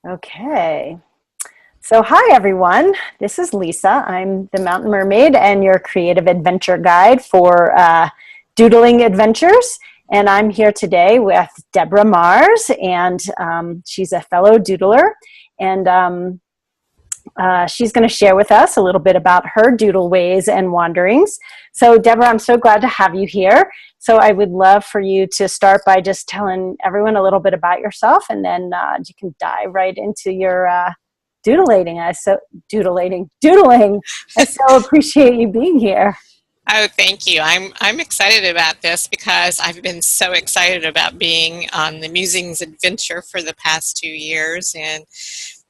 Okay. So hi everyone, this is Lisa. I'm the Mountain Mermaid and your creative adventure guide for doodling adventures. And I'm here today with Debra Marrs, and she's a fellow doodler. And she's going to share with us a little bit about her doodle ways and wanderings. So Debra, I'm so glad to have you here. So I would love for you to start by just telling everyone a little bit about yourself, and then you can dive right into your doodling. Doodling. I so appreciate you being here. Oh, thank you. I'm excited about this because I've been so excited about being on the Musings Adventure for the past 2 years and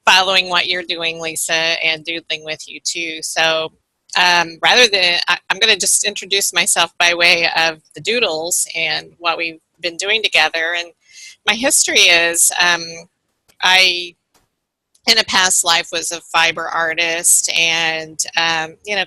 following what you're doing, Lisa, and doodling with you too. So I'm going to just introduce myself by way of the Doodles and what we've been doing together. And my history is I in a past life was a fiber artist, and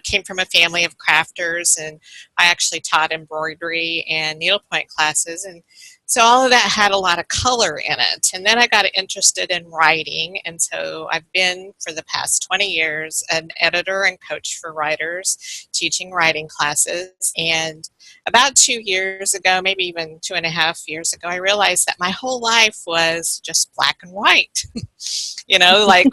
came from a family of crafters, and I actually taught embroidery and needlepoint classes, and so all of that had a lot of color in it. And then I got interested in writing, and so I've been for the past 20 years an editor and coach for writers, teaching writing classes. And about 2 years ago, maybe even 2.5 years ago, I realized that my whole life was just black and white. Like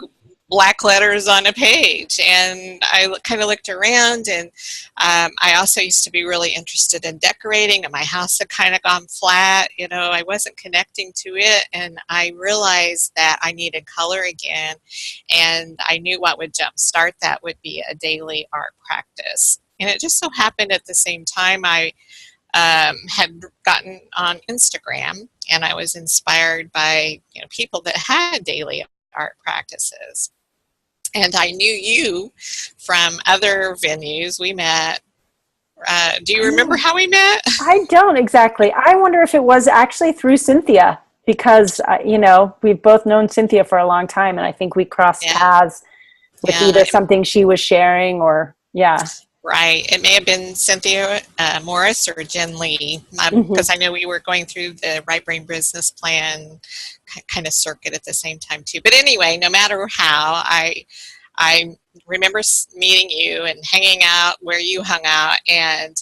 black letters on a page. And I kind of looked around, and I also used to be really interested in decorating, and my house had kind of gone flat. I wasn't connecting to it, and I realized that I needed color again, and I knew what would jumpstart that would be a daily art practice. And it just so happened at the same time I had gotten on Instagram, and I was inspired by people that had daily art practices. And I knew you from other venues. We met. Do you remember how we met? I don't exactly. I wonder if it was actually through Cynthia, because, we've both known Cynthia for a long time, and I think we crossed paths with either something she was sharing or, yeah. Right. It may have been Cynthia Morris or Jen Lee, because I know we were going through the Right Brain Business Plan kind of circuit at the same time too. But anyway, no matter how, I remember meeting you and hanging out where you hung out, and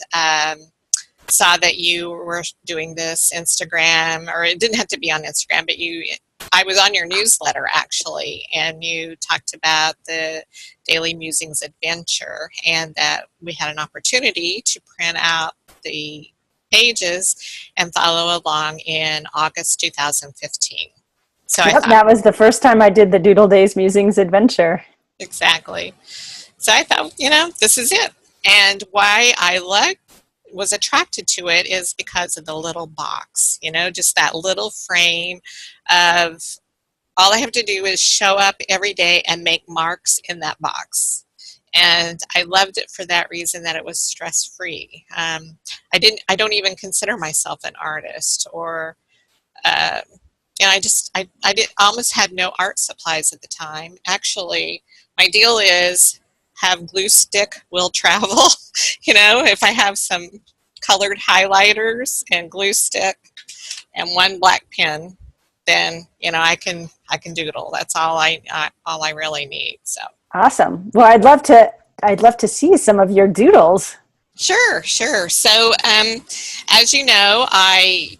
saw that you were doing this Instagram, or it didn't have to be on Instagram, but I was on your newsletter actually, and you talked about the Daily Musings Adventure, and that we had an opportunity to print out the pages and follow along in August 2015. So Yep, that was the first time I did the Doodle Days Musings Adventure. Exactly. So I thought, this is it. And why I was attracted to it is because of the little box, just that little frame of all I have to do is show up every day and make marks in that box. And I loved it for that reason, that it was stress-free. I don't even consider myself an artist, or I almost had no art supplies at the time. Actually, my deal is have glue stick will travel. If I have some colored highlighters and glue stick and one black pen, then I can doodle. That's all I really need. So awesome. Well, I'd love to see some of your doodles. Sure. So as you know, I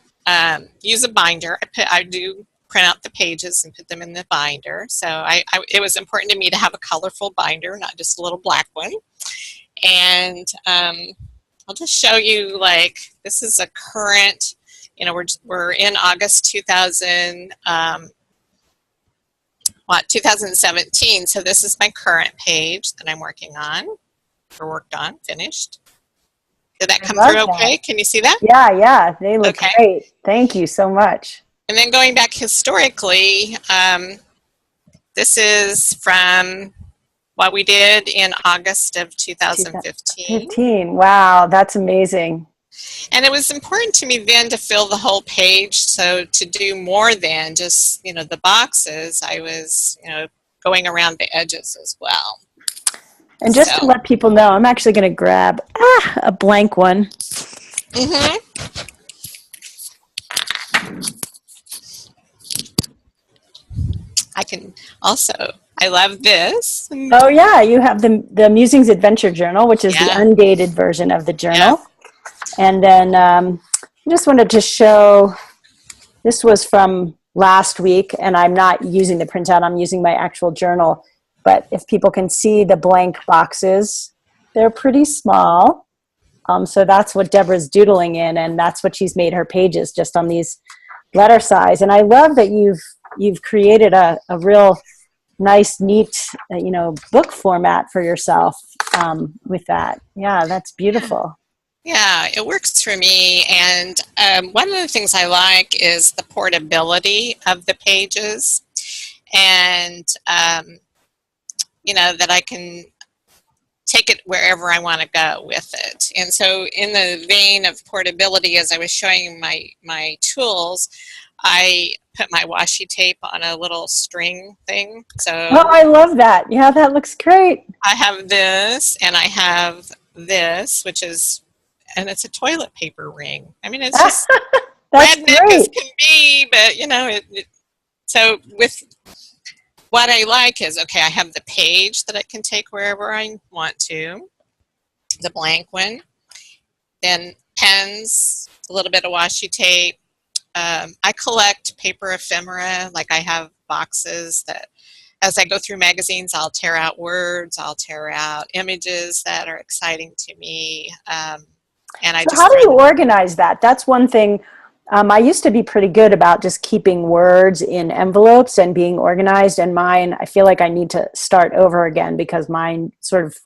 use a binder. I do print out the pages and put them in the binder. So it was important to me to have a colorful binder, not just a little black one. And I'll just show you, this is a current, we're in August 2017. So this is my current page that I'm working on, finished. Did that come through okay? Can you see that? Yeah. They look great. Thank you so much. And then going back historically, this is from what we did in August of 2015. Wow, that's amazing. And it was important to me then to fill the whole page. So to do more than just, the boxes, I was, going around the edges as well. And just to let people know, I'm actually going to grab a blank one. Also, I love this. Oh yeah, you have the Musings Adventure Journal, which is the Yeah, undated version of the yeah. journal. And then I just wanted to show, this was from last week, and I'm not using the printout, I'm using my actual journal. But if people can see the blank boxes, they're pretty small. So that's what Debra's doodling in, and that's what she's made her pages, just on these letter size. And I love that you've created a real nice, neat, book format for yourself with that. Yeah, that's beautiful. Yeah, it works for me. And one of the things I like is the portability of the pages, and that I can take it wherever I want to go with it. And so in the vein of portability, as I was showing you my tools, I put my washi tape on a little string thing. Oh, So I love that. Yeah, that looks great. I have this, and I have this, and it's a toilet paper ring. I mean, it's just That's redneck as great. can be, but so with what I like is, okay, I have the page that I can take wherever I want to, the blank one, then pens, a little bit of washi tape. I collect paper ephemera, like I have boxes that as I go through magazines, I'll tear out words, I'll tear out images that are exciting to me, and I So just how do throw you them. organize that? That's one thing. I used to be pretty good about just keeping words in envelopes and being organized. And mine, I feel like I need to start over again because mine sort of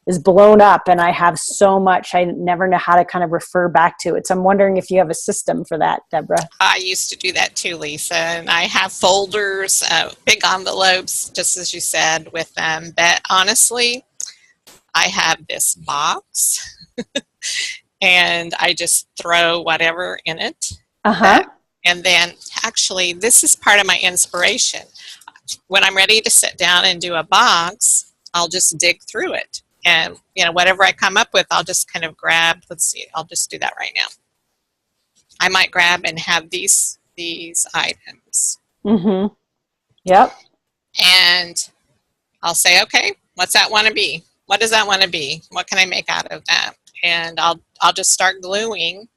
is blown up and I have so much, I never know how to kind of refer back to it. So I'm wondering if you have a system for that, Debra. I used to do that too, Lisa, and I have folders, big envelopes, just as you said, with them. But honestly, I have this box, and I just throw whatever in it. Uh-huh. And then, actually, this is part of my inspiration. When I'm ready to sit down and do a box, I'll just dig through it. And, whatever I come up with, I'll just kind of grab. Let's see, I'll just do that right now. I might grab and have these items. Mm-hmm. Yep. And I'll say, okay, what's that want to be? What does that want to be? What can I make out of that? And I'll just start gluing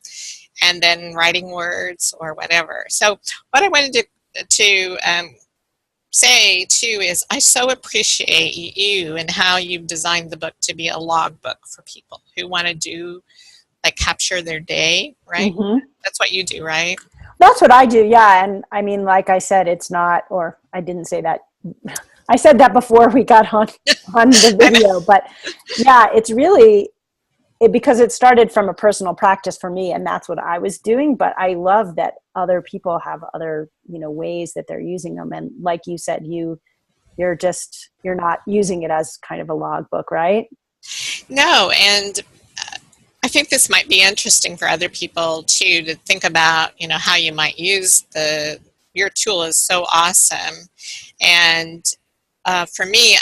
and then writing words or whatever. So what I wanted to say too is I so appreciate you and how you've designed the book to be a log book for people who want to do, like, capture their day, right? Mm-hmm. That's what you do, right? That's what I do. Yeah. And I mean, like I said, it's not, or I didn't say that. I said that before we got on the video, but yeah, it's really, because it started from a personal practice for me, and that's what I was doing. But I love that other people have other, ways that they're using them. And like you said, you're not using it as kind of a logbook, right? No, and I think this might be interesting for other people too, to think about, how you might use your tool is so awesome. And for me,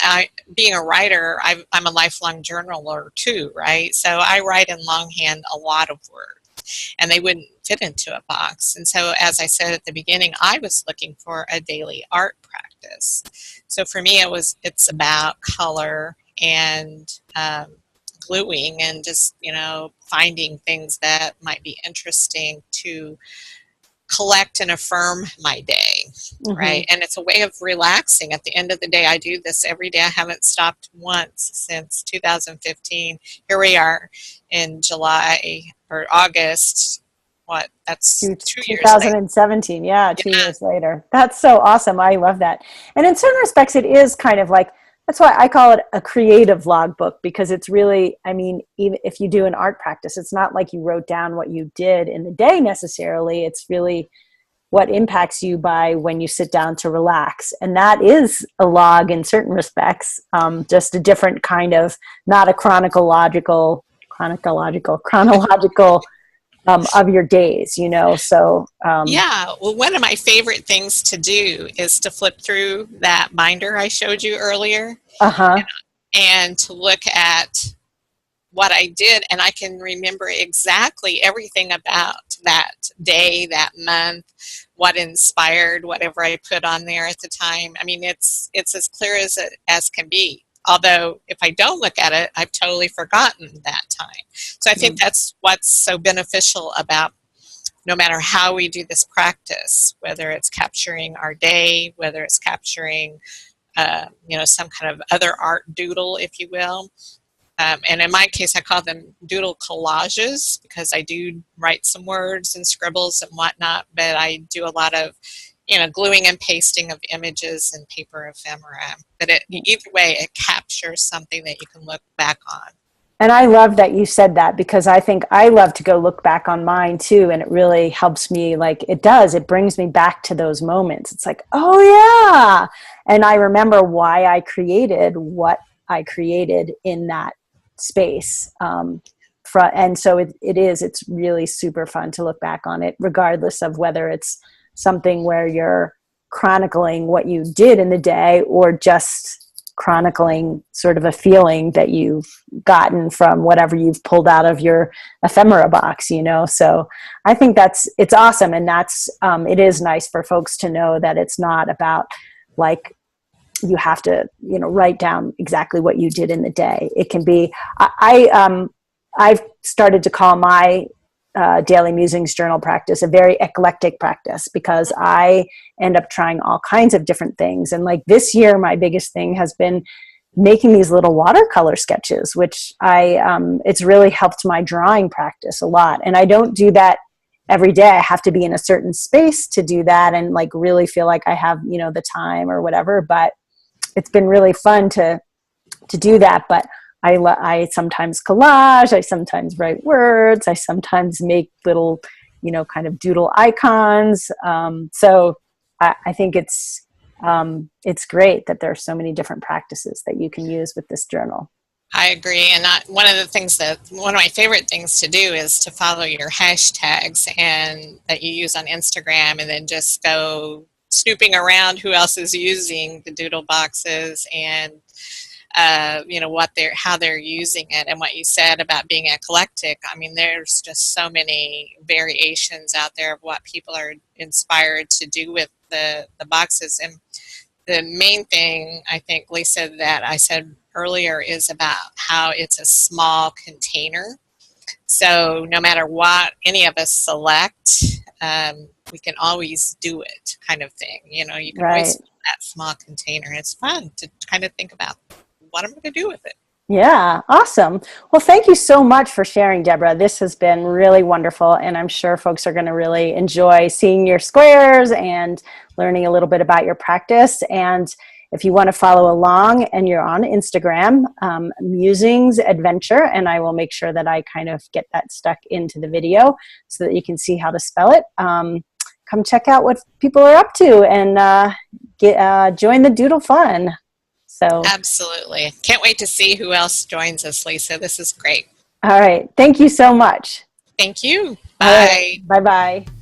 being a writer, I'm a lifelong journaler too, right? So I write in longhand a lot of words, and they wouldn't fit into a box. And so, as I said at the beginning, I was looking for a daily art practice. So for me, it's about color and gluing and just, finding things that might be interesting to collect and affirm my day, right? And it's a way of relaxing. At the end of the day, I do this every day. I haven't stopped once since 2015. Here we are in July or August. What? That's 2 years later. 2017. Yeah, 2 years Yeah. later. That's so awesome. I love that. And in certain respects, it is kind of like, that's why I call it a creative logbook, because it's really, I mean, even if you do an art practice, it's not like you wrote down what you did in the day necessarily. It's really what impacts you by when you sit down to relax. And that is a log in certain respects, just a different kind of, not a chronological of your days, so Yeah, well, one of my favorite things to do is to flip through that binder I showed you earlier, uh-huh. and to look at what I did, and I can remember exactly everything about that day, that month, what inspired whatever I put on there at the time. I mean, it's as clear as can be. Although if I don't look at it, I've totally forgotten that time. So I think that's what's so beneficial about no matter how we do this practice, whether it's capturing our day, whether it's capturing some kind of other art doodle, if you will. And in my case, I call them doodle collages because I do write some words and scribbles and whatnot, but I do a lot of, gluing and pasting of images and paper ephemera. But either way, it captures something that you can look back on. And I love that you said that, because I think I love to go look back on mine too. And it really helps me, like it does, it brings me back to those moments. It's like, oh yeah. And I remember why I created what I created in that space. And so it's really super fun to look back on it, regardless of whether it's something where you're chronicling what you did in the day or just chronicling sort of a feeling that you've gotten from whatever you've pulled out of your ephemera box, So I think it's awesome. And it is nice for folks to know that it's not about like, you have to, write down exactly what you did in the day. It can be, I've started to call my Daily Musings Journal practice a very eclectic practice, because I end up trying all kinds of different things. And like this year, my biggest thing has been making these little watercolor sketches, which it's really helped my drawing practice a lot. And I don't do that every day. I have to be in a certain space to do that and like really feel like I have, the time or whatever. But it's been really fun to do that. But I sometimes collage, I sometimes write words, I sometimes make little, kind of doodle icons. So I think it's great that there are so many different practices that you can use with this journal. I agree. And one of my favorite things to do is to follow your hashtags and that you use on Instagram, and then just go snooping around who else is using the doodle boxes and how they're using it. And what you said about being eclectic, I mean, there's just so many variations out there of what people are inspired to do with the boxes. And the main thing, I think, Lisa, that I said earlier is about how it's a small container. So no matter what any of us select, we can always do it, kind of thing. You can always put that small container. It's fun to kind of think about what I'm going to do with it. Yeah, awesome. Well, thank you so much for sharing, Deborah. This has been really wonderful, and I'm sure folks are going to really enjoy seeing your squares and learning a little bit about your practice. And if you want to follow along and you're on Instagram, Musings Adventure, and I will make sure that I kind of get that stuck into the video so that you can see how to spell it. Come check out what people are up to and join the doodle fun. So absolutely. Can't wait to see who else joins us, Lisa. This is great. All right. Thank you so much. Thank you. Bye. Right. Bye-bye.